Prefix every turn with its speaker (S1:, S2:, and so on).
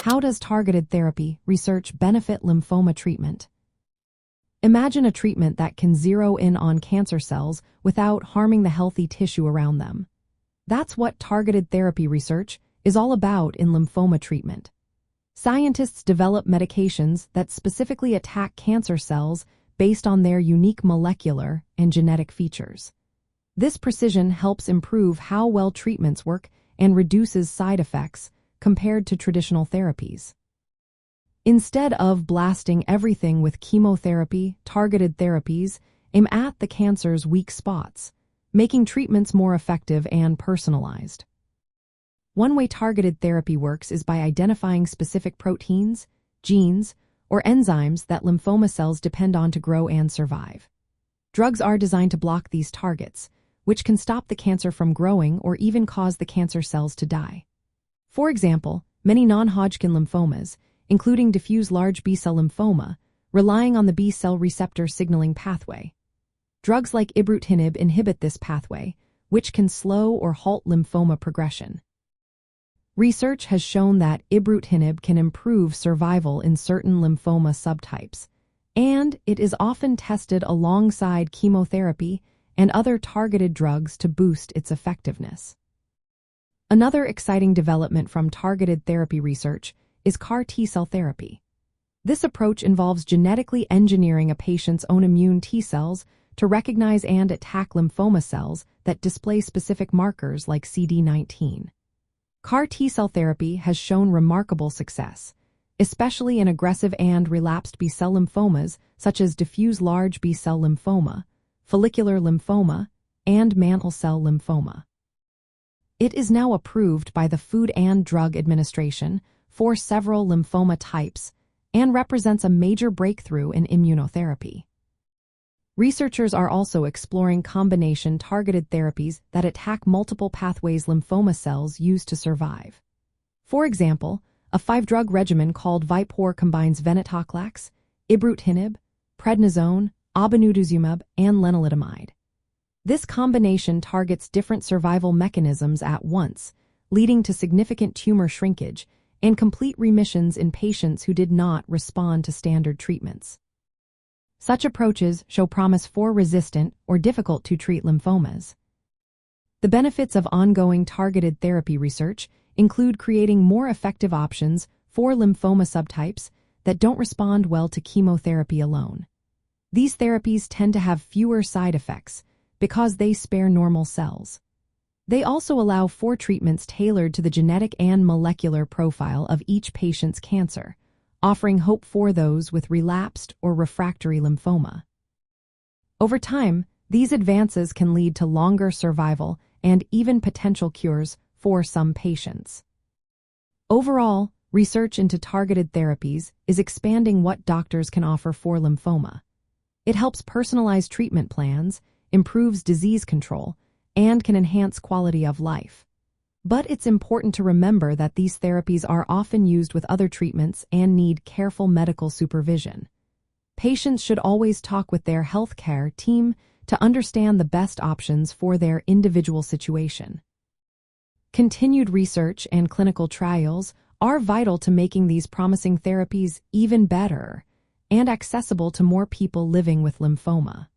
S1: How does targeted therapy research benefit lymphoma treatment? Imagine a treatment that can zero in on cancer cells without harming the healthy tissue around them. That's what targeted therapy research is all about in lymphoma treatment. Scientists develop medications that specifically attack cancer cells based on their unique molecular and genetic features. This precision helps improve how well treatments work and reduces side effects compared to traditional therapies. Instead of blasting everything with chemotherapy, targeted therapies aim at the cancer's weak spots, making treatments more effective and personalized. One way targeted therapy works is by identifying specific proteins, genes, or enzymes that lymphoma cells depend on to grow and survive. Drugs are designed to block these targets, which can stop the cancer from growing or even cause the cancer cells to die. For example, many non-Hodgkin lymphomas, including diffuse large B-cell lymphoma, relying on the B-cell receptor signaling pathway. Drugs like ibrutinib inhibit this pathway, which can slow or halt lymphoma progression. Research has shown that ibrutinib can improve survival in certain lymphoma subtypes, and it is often tested alongside chemotherapy and other targeted drugs to boost its effectiveness. Another exciting development from targeted therapy research is CAR T-cell therapy. This approach involves genetically engineering a patient's own immune T-cells to recognize and attack lymphoma cells that display specific markers like CD19. CAR T-cell therapy has shown remarkable success, especially in aggressive and relapsed B-cell lymphomas such as diffuse large B-cell lymphoma, follicular lymphoma, and mantle cell lymphoma. It is now approved by the Food and Drug Administration for several lymphoma types and represents a major breakthrough in immunotherapy. Researchers are also exploring combination targeted therapies that attack multiple pathways lymphoma cells use to survive. For example, a 5-drug regimen called Vipor combines venetoclax, ibrutinib, prednisone, obinutuzumab, and lenalidomide. This combination targets different survival mechanisms at once, leading to significant tumor shrinkage and complete remissions in patients who did not respond to standard treatments. Such approaches show promise for resistant or difficult-to-treat lymphomas. The benefits of ongoing targeted therapy research include creating more effective options for lymphoma subtypes that don't respond well to chemotherapy alone. These therapies tend to have fewer side effects because they spare normal cells. They also allow for treatments tailored to the genetic and molecular profile of each patient's cancer, offering hope for those with relapsed or refractory lymphoma. Over time, these advances can lead to longer survival and even potential cures for some patients. Overall, research into targeted therapies is expanding what doctors can offer for lymphoma. It helps personalize treatment plans, improves disease control, and can enhance quality of life. But it's important to remember that these therapies are often used with other treatments and need careful medical supervision. Patients should always talk with their healthcare team to understand the best options for their individual situation. Continued research and clinical trials are vital to making these promising therapies even better and accessible to more people living with lymphoma.